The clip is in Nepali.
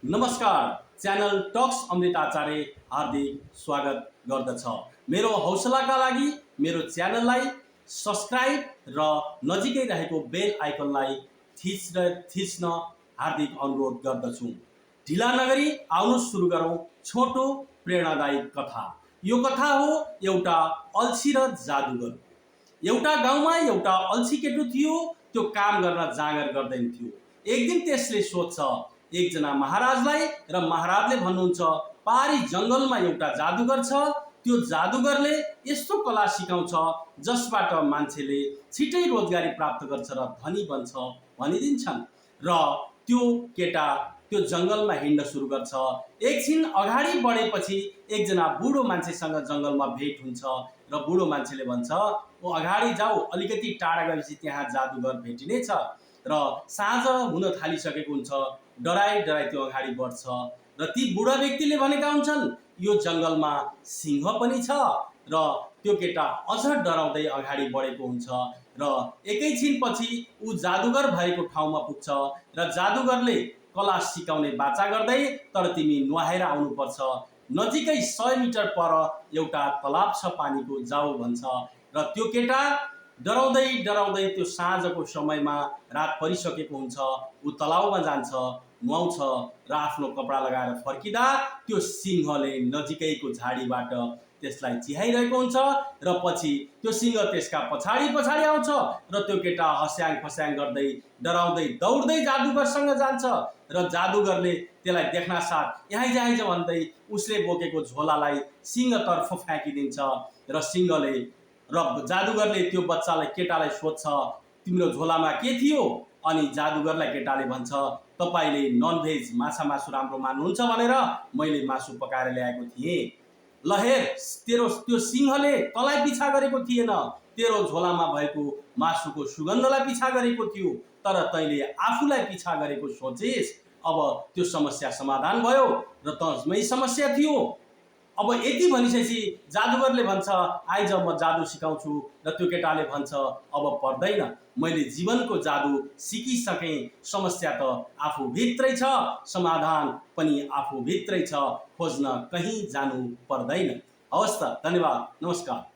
नमस्कार, च्यानल टक्स अमृत आचार्य हार्दिक स्वागत गर्दछ। मेरो हौसलाका लागि मेरो च्यानललाई सब्स्क्राइब र नजिकै रहेको बेल आइकनलाई थिच्न हार्दिक अनुरोध गर्दछु। ढिला नगरी आउनु सुरु गरौँ छोटो प्रेरणादायी कथा। यो कथा हो एउटा अल्छी र जादुगर। एउटा गाउँमा एउटा अल्छी केटो थियो। त्यो काम गर्न जाँगर गर्दैन थियो। एक दिन त्यसले सोध्छ एकजना महाराजलाई र महाराजले भन्नुहुन्छ पारी जङ्गलमा एउटा जादुगर छ। त्यो जादुगरले यस्तो कला सिकाउँछ जसबाट मान्छेले छिटै रोजगारी प्राप्त गर्छ र धनी बन्छ भनिदिन्छन्। र त्यो केटा त्यो जङ्गलमा हिँड्न सुरु गर्छ। एकछिन अगाडि बढेपछि एकजना बुढो मान्छेसँग जङ्गलमा भेट हुन्छ र बुढो मान्छेले भन्छ ओ अगाडि जाऊ, अलिकति टाढा गएपछि त्यहाँ जादुगर भेटिनेछ। र साँझ हुन थालिसकेको हुन्छ। डराई डराई त्यो अगाडि बढ्छ र ती बुढा व्यक्तिले भनेका हुन्छन् यो जङ्गलमा सिंह पनि छ। र त्यो केटा अझ डराउँदै अगाडि बढेको हुन्छ र एकैछिनपछि ऊ जादुगर भएको ठाउँमा पुग्छ र जादुगरले कला सिकाउने बाचा गर्दै तर तिमी नुहाएर आउनुपर्छ, नजिकै 100 मिटर पर एउटा तलाब छ, पानीको जाऊ भन्छ। र त्यो केटा डराउँदै डराउँदै त्यो साँझको समयमा रात परिसकेको हुन्छ। ऊ तलाउमा जान्छ, नुहाउँछ र आफ्नो कपडा लगाएर फर्किँदा त्यो सिंहले नजिकैको झाडीबाट त्यसलाई चिहाइरहेको हुन्छ र पछि त्यो सिंह त्यसका पछाडि पछाडि आउँछ र त्यो केटा हस्याङ फस्याङ गर्दै डराउँदै दौड्दै जादुगरसँग जान्छ र जादुगरले त्यसलाई देख्न साथ यहाँ आइज भन्दै उसले बोकेको झोलालाई सिंहतर्फ फ्याँकिदिन्छ र सिंहले र जादुगरले त्यो बच्चालाई केटालाई सोध्छ तिम्रो झोलामा के थियो? अनि जादुगरलाई केटाले भन्छ तपाईले ननभेज माछा मासु राम्रो मान्नुहुन्छ भनेर मैले मासु पकाएर ल्याएको थिएँ। ल हेर, तेरो त्यो सिंहले तँलाई पिछा गरेको थिएन, तेरो झोलामा भएको मासुको सुगन्धलाई पिछा गरेको थियो, तर तैँले आफूलाई पिछा गरेको सोचेस। अब त्यो समस्या समाधान भयो र तँमै समस्या थियो। अब यति भनिसकेपछि जादुगरले भन्छ आइज म जादु सिकाउँछु र त्यो केटाले भन्छ अब पर्दैन, मैले जीवनको जादु सिकिसकेँ। समस्या त आफूभित्रै छ, समाधान पनि आफूभित्रै छ, खोज्न कहीँ जानु पर्दैन। हवस् त, धन्यवाद, नमस्कार।